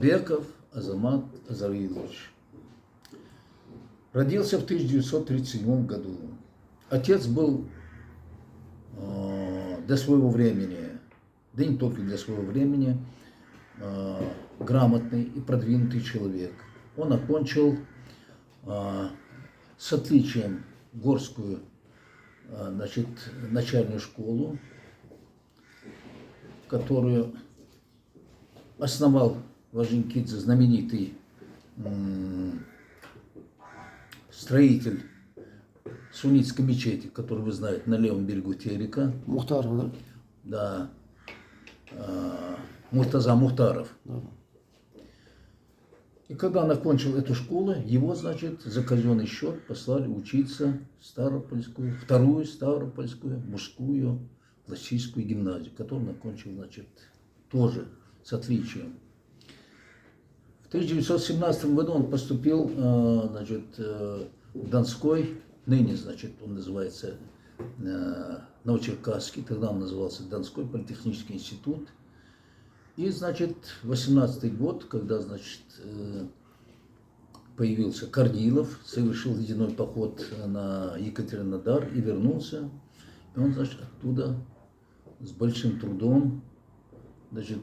Беков Азамат Азарилович. Родился в 1937 году. Отец был для своего времени, да не только для своего времени, грамотный и продвинутый человек. Он окончил с отличием горскую, начальную школу, которую основал в Орджоникидзе знаменитый строитель суннитской мечети, который вы знаете, на левом берегу Терека. Мухтаров, да? Да. Муртаза Мухтаров. Да. И когда он окончил эту школу, его, значит, за казенный счет послали учиться в Ставропольскую, вторую Ставропольскую мужскую классическую гимназию, которую он окончил, значит, тоже с отличием. В 1917 году он поступил, значит, в Донской, ныне, значит, он называется Новочеркасский, тогда он назывался Донской политехнический институт. И, значит, 18-й год, когда, значит, появился Корнилов, совершил ледяной поход на Екатеринодар и вернулся. И он, значит, оттуда с большим трудом, значит,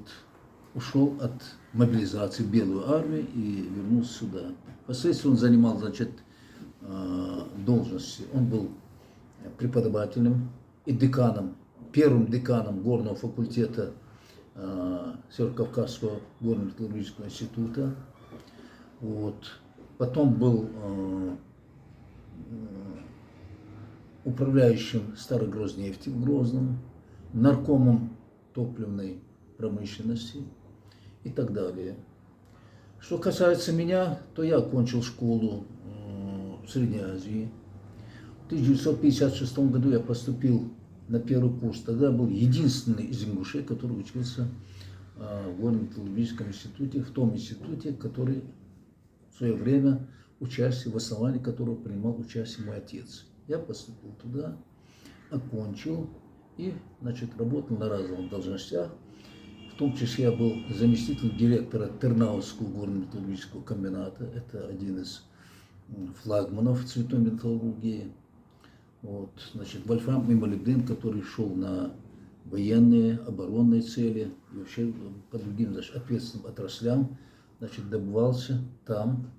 ушел от мобилизации в Белую армию и вернулся сюда. Впоследствии он занимал, значит, должности. Он был преподавателем и деканом, первым деканом горного факультета Северокавказского горно-металлургического института. Вот. Потом был управляющим Старогрознефти в Грозном, наркомом топливной промышленности и так далее. Что касается меня, то я окончил школу в Средней Азии. В 1956 году я поступил на первый курс. Тогда я был единственный из ингушей, который учился в горно-металлургическом институте, в том институте, который в свое время участие, в основании которого принимал участие мой отец. Я поступил туда, окончил и, значит, работал на разных должностях. В том числе я был заместителем директора Тернаузского горно-металлургического комбината. Это один из флагманов цветной металлургии. Вот, значит, вольфрам и молибден, который шел на военные, оборонные цели и вообще по другим, значит, ответственным отраслям, значит, добывался там.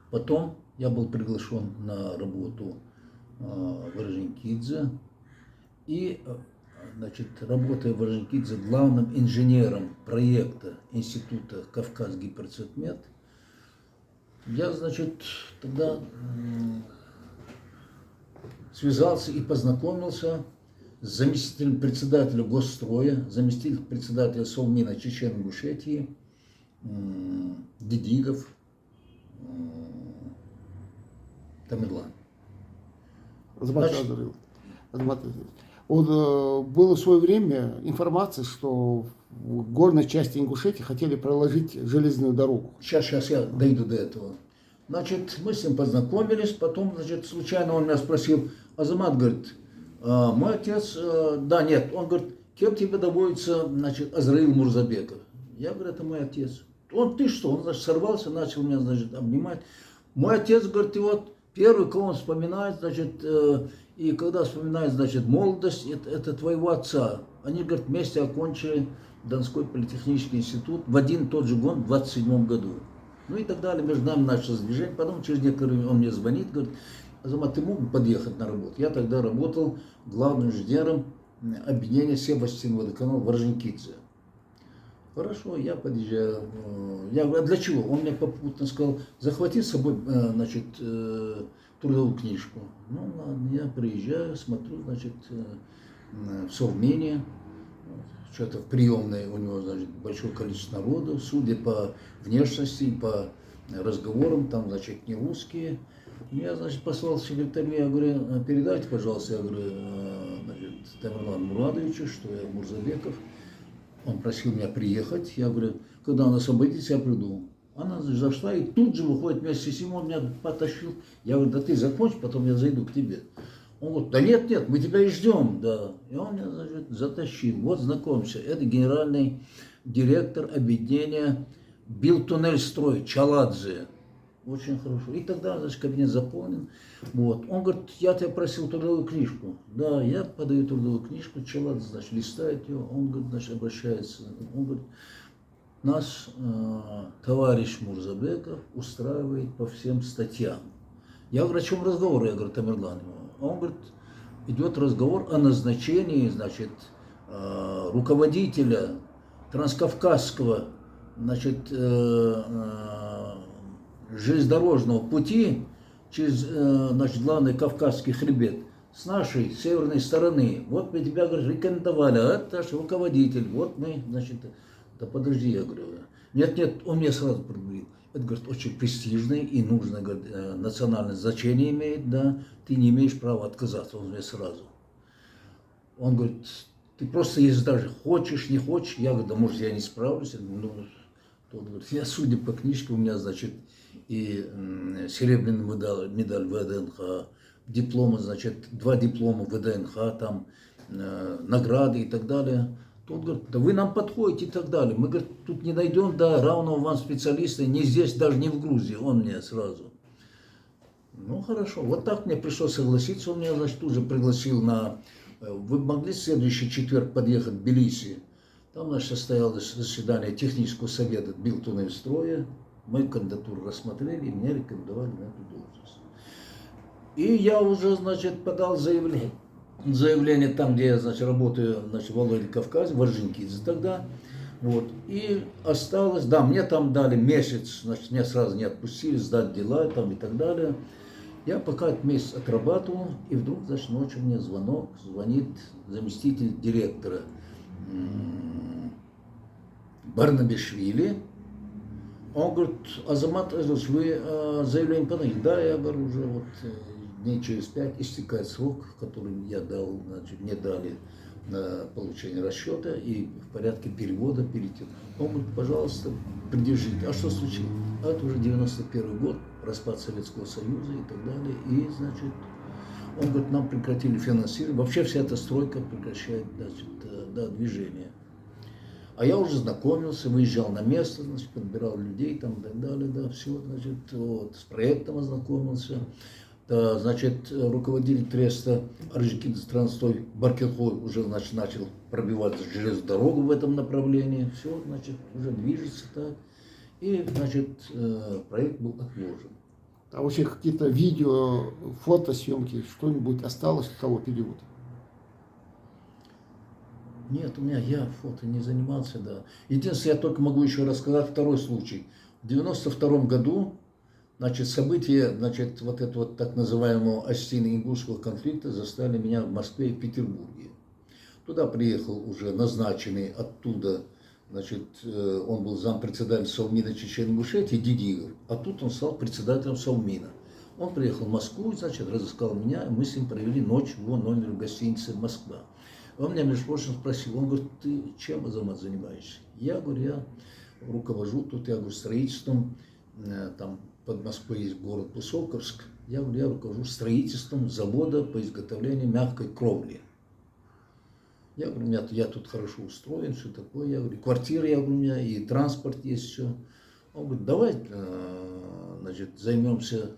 Потом я был приглашен на работу в Орджоникидзе и, значит, работая в Орджоникидзе главным инженером проекта института Кавказ-Гиперцветмет, я, значит, тогда связался и познакомился с заместителем председателя Госстроя, заместителем председателя Совмина Чечен-Ингушетии Дедигов Тамерлан. Вот было в свое время информация, что в горной части Ингушетии хотели проложить железную дорогу. Сейчас я дойду до этого. Значит, мы с ним познакомились, потом, значит, случайно он меня спросил: Азамат, говорит, мой отец, да, нет, он говорит, кем тебе доводится, значит, Азраил Мурзабеков? Я говорю, это мой отец. Он, ты что? Он, значит, сорвался, начал меня, значит, обнимать. Мой отец, говорит, и вот первый, кого он вспоминает, значит, и когда вспоминает, значит, молодость, это твоего отца. Они, говорит, вместе окончили Донской политехнический институт в один и тот же год, в 27 году. Ну и так далее, между нами началось движение. Потом через некоторое время он мне звонит, говорит, Азамат, ты мог бы подъехать на работу? Я тогда работал главным инженером объединения Севастин водоканал в Орджоникидзе. Хорошо, я подъезжаю. Я говорю, а для чего? Он мне попутно сказал, захвати с собой, значит, трудовую книжку. Ну ладно, я приезжаю, смотрю, значит, в Совмине, что-то в приемной у него, значит, большое количество народу, судя по внешности и по разговорам, там, значит, не русские. Я, значит, послал секретарю, я говорю, передайте, пожалуйста, я говорю, значит, Тамерлану Мурадовичу, что я Мурзабеков. Он просил меня приехать, я говорю, когда он освободится, я приду. Она зашла и тут же выходит вместе с ним, он меня потащил. Я говорю, да ты закончи, потом я зайду к тебе. Он говорит, да нет, мы тебя и ждем, да. И он меня, значит, затащил. Вот, знакомься, это генеральный директор объединения Билтуннельстрой Чаладзе. Очень хорошо. И тогда, значит, кабинет заполнен. Вот. Он говорит, я тебя просил трудовую книжку. Да, я подаю трудовую книжку, Чаладзе, значит, листает ее. Он, говорит, значит, обращается. Он говорит, нас товарищ Мурзабеков устраивает по всем статьям. Я говорю, о чем разговор? Я говорю, Тамерлан. Он говорит, идет разговор о назначении, значит, руководителя Транскавказского, значит, железнодорожного пути через, значит, главный Кавказский хребет с нашей северной стороны. Вот мы тебя, говорит, рекомендовали, а это наш руководитель. Вот мы, значит, да подожди, я говорю, нет, он мне сразу проговорил. Это, говорит, очень престижное и нужное, говорит, национальное значение имеет, да, ты не имеешь права отказаться, он мне сразу. Он говорит, ты просто, если даже хочешь, не хочешь, я говорю, да может я не справлюсь, ну, тот говорит, я, судя по книжке, у меня, значит, и серебряный медаль ВДНХ, дипломы, значит, 2 диплома ВДНХ, там, награды и так далее. Тот говорит, да вы нам подходите и так далее. Мы, говорит, тут не найдем, да, равного вам специалиста, не здесь, даже не в Грузии. Он мне сразу. Ну, хорошо. Вот так мне пришлось согласиться. Он меня, значит, уже пригласил на... Вы могли в следующий четверг подъехать в Тбилиси? Там, значит, состоялось заседание технического совета Билтуннельстроя. Мою кандидатуру рассмотрели и меня рекомендовали на эту должность. И я уже, значит, подал заявление там, где я, значит, работаю, значит, в Владикавказе, в Орджоникидзе тогда. Вот. И осталось, да, мне там дали месяц, значит, меня сразу не отпустили, сдать дела там и так далее. Я пока этот месяц отрабатывал, и вдруг, значит, ночью мне звонит заместитель директора Барнабешвили. Он говорит, Азамат, вы заявление подали? Да, я говорю, уже вот дней через 5 истекает срок, который я дал, значит, мне дали на получение расчета и в порядке перевода перейти. Он говорит, пожалуйста, придержите. А что случилось? А это уже 91 год, распад Советского Союза и так далее. И, значит, он говорит, нам прекратили финансирование. Вообще вся эта стройка прекращает, значит, да, движение. А я уже знакомился, выезжал на место, значит, подбирал людей там и так далее, да, все, значит, вот, с проектом ознакомился. Да, значит, руководитель треста Орджоникидзе-Трансстрой Баркелхой уже, значит, начал пробивать железную дорогу в этом направлении. Все, значит, уже движется так. И, значит, проект был отложен. А вообще какие-то видео, фотосъемки, что-нибудь осталось с того периода? Нет, я фото не занимался, да. Единственное, я только могу еще рассказать второй случай. В 92 году, значит, события, значит, вот этого вот так называемого Остино-Ингушского конфликта застали меня в Москве и в Петербурге. Туда приехал уже назначенный оттуда, значит, он был зампредседателя Совмина Чечен-Ингушетии Дидигов, а тут он стал председателем Совмина. Он приехал в Москву, значит, разыскал меня, и мы с ним провели ночь в его номере в гостинице «Москва». Он меня, между прочим, спросил, он говорит, ты чем, Азамат, занимаешься? Я говорю, я руковожу тут, я говорю, строительством, там под Москвой есть город Высоковск, я говорю, я руковожу строительством завода по изготовлению мягкой кровли. Я говорю, я тут хорошо устроен, что такое, я говорю, квартира, я говорю, у меня и транспорт есть, все. Он говорит, давай, значит, займемся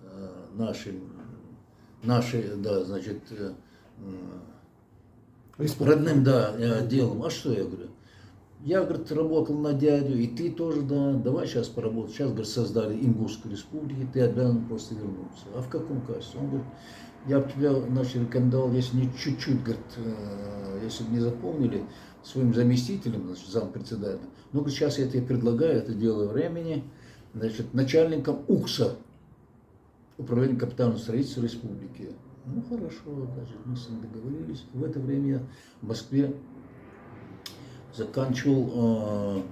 нашей, да, значит, родным, да, делом. А что, я говорю? Я, говорит, работал на дядю, и ты тоже, да, давай сейчас поработаем. Сейчас, говорит, создали Ингушскую республику, ты обязан просто вернуться. А в каком качестве? Он говорит, я бы тебя, значит, рекомендовал, если не чуть-чуть, говорит, если бы не запомнили, своим заместителем, значит, зампредседателем. Ну, говорит, сейчас я тебе предлагаю, это дело времени, значит, начальником УКСа, Управления капитального строительства республики. Ну, хорошо, значит, мы с ним договорились. В это время я в Москве заканчивал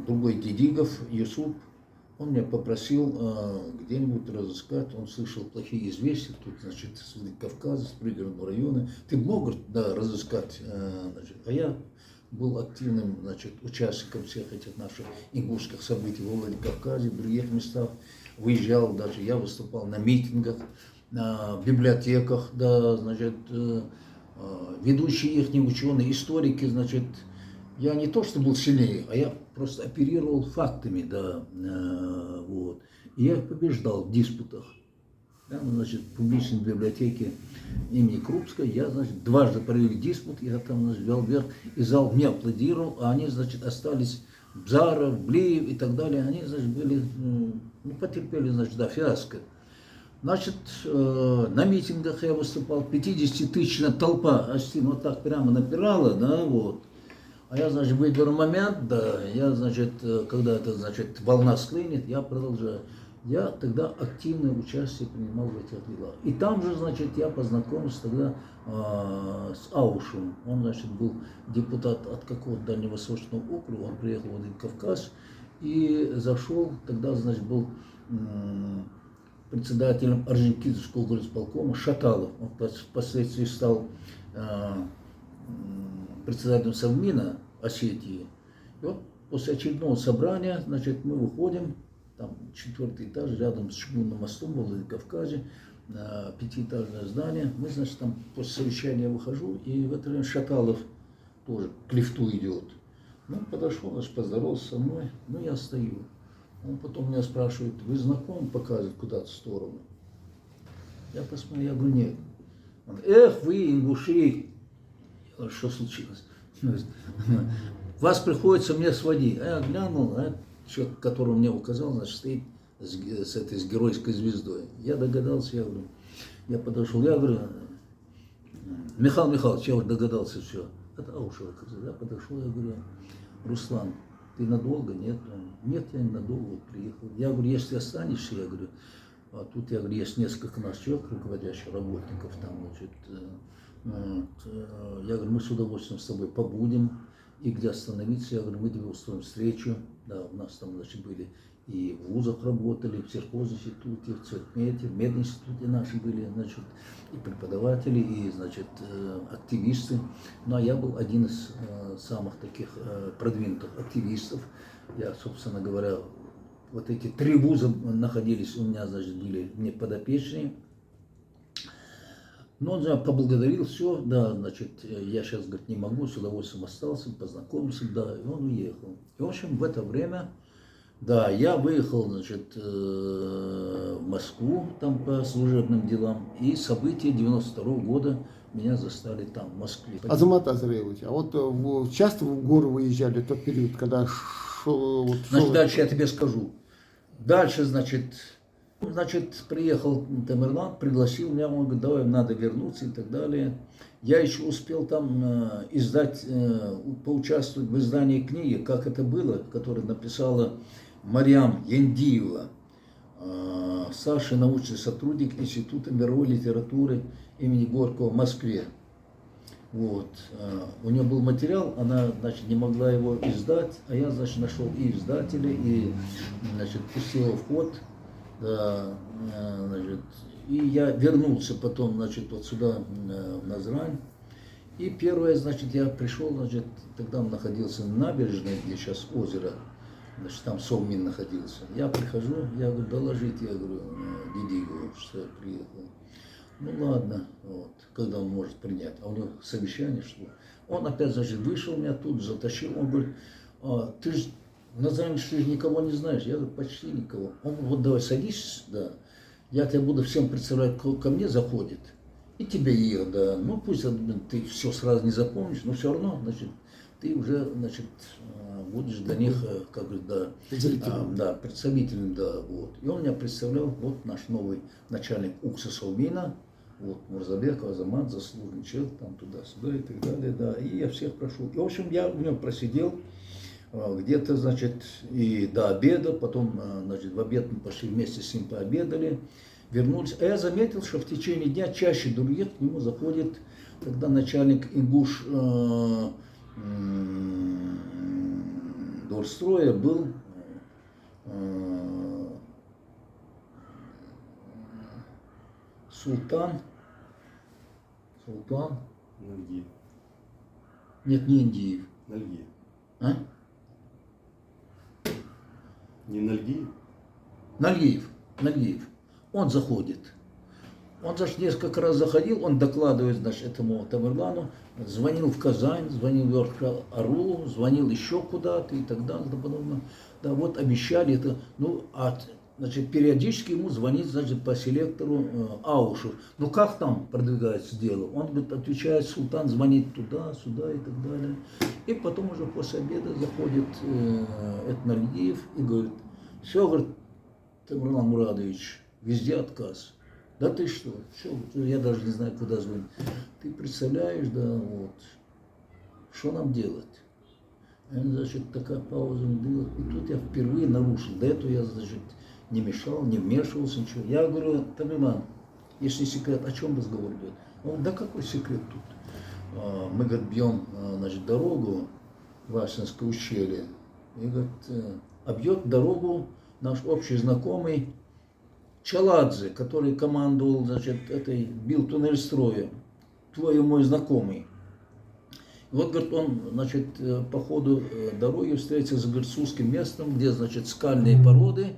другой Дидигов, Юсуп. Он меня попросил где-нибудь разыскать. Он слышал плохие известия, тут, значит, с Владикавказа, с пригородного района. Ты мог, говорит, да, разыскать, значит, а я был активным, значит, участником всех этих наших ингушских событий во Владикавказе, в других местах. Выезжал даже, я выступал на митингах, в библиотеках, да, значит, ведущие их ученые, историки, значит, я не то, что был сильнее, а я просто оперировал фактами, да, вот. И я их побеждал в диспутах. Да, ну, значит, в публичной библиотеке имени Крупской я, значит, дважды провели диспут, я там, значит, вел вверх, и зал мне аплодировал, а они, значит, остались Бзаров, Блиев и так далее, они, значит, были, ну, потерпели, значит, да, фиаско. Значит, на митингах я выступал, 50-тысячная толпа, аж вот так прямо напирала, да, вот. А я, значит, выберу момент, да, я, значит, когда эта, значит, волна склинит, я продолжаю. Я тогда активное участие принимал в этих делах. И там же, значит, я познакомился тогда с Аушем. Он, значит, был депутат от какого-то дальневосточного округа, он приехал в Владикавказ и зашел, тогда, значит, был председателем Орджоникидзевского горисполкома Шаталов. Он впоследствии стал председателем Совмина Осетии. И вот после очередного собрания, значит, мы выходим, там 4-й этаж, рядом с чугунным мостом в Владикавказе, 5-этажное здание. Мы, значит, там после совещания выхожу, и в это время Шаталов тоже к лифту идет. Ну, подошел, значит, поздоровался со мной, ну, я стою. Он потом меня спрашивает, вы знакомы, показывает куда-то в сторону. Я посмотрел, я говорю, нет. Он, эх, вы, ингуши. Я говорю, что случилось? Вас приходится мне сводить. А я глянул, а человек, который мне указал, значит, стоит с этой с геройской звездой. Я догадался, я говорю, я подошел, я говорю, Михаил Михайлович, я вот догадался, все. Это Аушева, я подошел, я говорю, Руслан, ты надолго? Нет? Нет, я ненадолго вот приехал. Я говорю, если останешься, я говорю, а тут, я говорю, есть несколько наших человек, руководящих работников, там, значит, я говорю, мы с удовольствием с тобой побудем, и где остановиться, я говорю, мы тебе устроим встречу, да, у нас там, значит, были и в вузах работали, в сельхозинституте, в цветмете, в мединституте наши были, значит, и преподаватели, и, значит, активисты. Ну, а я был один из самых таких продвинутых активистов. Я, собственно говоря, вот эти 3 вуза находились у меня, значит, были не подопечные. Но он, значит, поблагодарил, все, да, значит, я сейчас, говорит, не могу, с удовольствием остался, познакомился, да, и он уехал. И, в общем, в это время, да, я выехал, значит, в Москву, там, по служебным делам, и события 92-го года меня застали там, в Москве. Азамат Азраилович, а вот часто в горы выезжали в тот период, когда Значит, дальше я тебе скажу. Дальше, значит, приехал Тамерлан, пригласил меня, он говорит, давай, надо вернуться и так далее. Я еще успел там издать, поучаствовать в издании книги, как это было, которую написала Марьям Яндиева, старший научный сотрудник Института мировой литературы имени Горького в Москве. Вот. У нее был материал, она, значит, не могла его издать, а я, значит, нашел и издателя, и, значит, пустил его в ход. Да, значит, и я вернулся потом, значит, вот сюда, в Назрань. И первое, значит, я пришел, значит, тогда он находился на набережной, где сейчас озеро, значит, там Совмин находился. Я прихожу, я говорю, доложите, я говорю, Дидигову, что я приехал. Ну ладно, вот, когда он может принять, а у него совещание шло. Он опять, значит, вышел меня тут, затащил, он говорит, ты же Назрань, ты же никого не знаешь. Я говорю, почти никого. Он говорит, вот давай садись, да, я тебя буду всем представлять, кто ко мне заходит, и тебе их, да, ну пусть ты все сразу не запомнишь, но все равно, значит, ты уже, значит, будешь для них, как бы, да, да, представителем, да, вот. И он меня представлял, вот наш новый начальник УКСа Совмина, вот, Мурзабеков, Азамат, заслуженный человек, там туда-сюда и так далее, да, и я всех прошел. И, в общем, я в нем просидел где-то, значит, и до обеда, потом, значит, в обед мы пошли вместе с ним пообедали, вернулись. А я заметил, что в течение дня чаще других к нему заходит, когда начальник ингуш Дорстроя был Султан. Нальгиев. Нет, не Индиев. Нальгиев. А? Не Нальгиев? Нальгиев. Он заходит. Он, значит, несколько раз заходил, он докладывает, значит, этому Тамерлану, звонил в Казань, звонил в Йорк-Орлу, звонил еще куда-то и так далее, и тому подобное. Да, вот обещали это, ну, значит, периодически ему звонит, значит, по селектору Аушев. Ну, как там продвигается дело? Он, говорит, отвечает, султан звонит туда, сюда и так далее. И потом уже после обеда заходит Этнальгиев и говорит, все, говорит, Тамерлан Мурадович, везде отказ. Да ты что? Я даже не знаю, куда звонить. Ты представляешь, да, вот, что нам делать? Значит, такая пауза была. И тут я впервые нарушил. До этого я, значит, не мешал, не вмешивался, ничего. Я говорю, Тамерлан, если секрет, о чем разговор идет? Он говорит, да какой секрет тут? Мы, говорит, бьем, значит, дорогу в Асинское ущелье. И, говорит, обьет дорогу наш общий знакомый Чаладзе, который командовал, значит, бил туннель строя, твой и мой знакомый. И вот, говорит, он, значит, по ходу дороги встретился с, говорит, с узким местом, где, значит, скальные породы,